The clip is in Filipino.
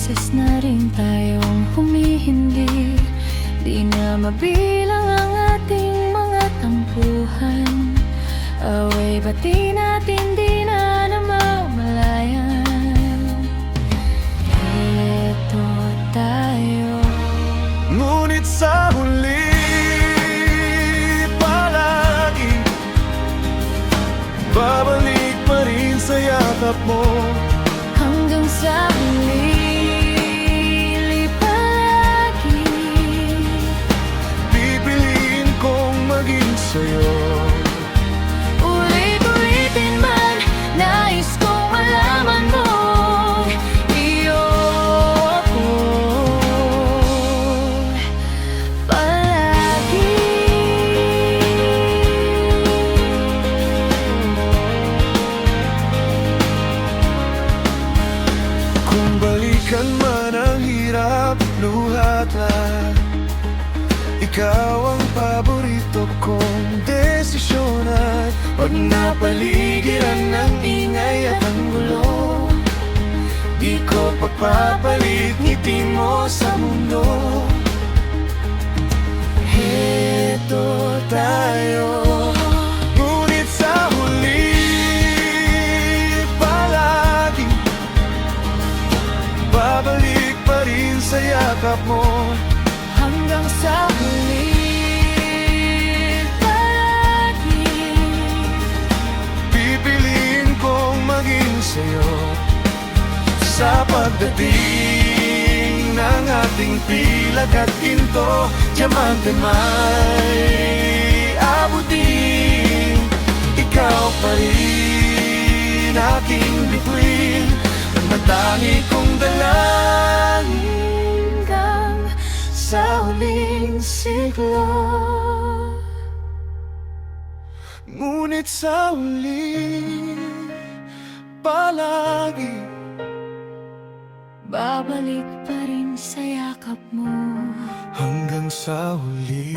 beses na rin tayong humihindi, di na mabilang ang ating mga tampuhan. Away bati natin di na namamalayan. Ito tayo, ngunit sa huli palagi babalik pa rin sa yakap mo. hanggang sa huli palagi. Pipiliin kong maging sa'yo. Ulit-ulitin man, nais kong malaman mo, iyo ako palagi. Kung balikan man ang hirap, luhat-lahat, ikaw ang paborito kong desisyon. At pag napaligiran ng ingay at ang gulo, di ko pagpapalit ngiti mo sa mundo. Heto tayo, ngunit sa huli palagi babalik pa rin sa yakap mo. Hanggang sa huli palagi. Pipiliin kong maging sa'yo. Sa pagdating ng ating pilag at ginto, diamante may abutin. Ikaw pa rin aking bituin, ang matangi kong dalangin hanggang sa huling siglo. Ngunit sa huli palagi Babalik pa rin sa yakap mo. hanggang sa huli.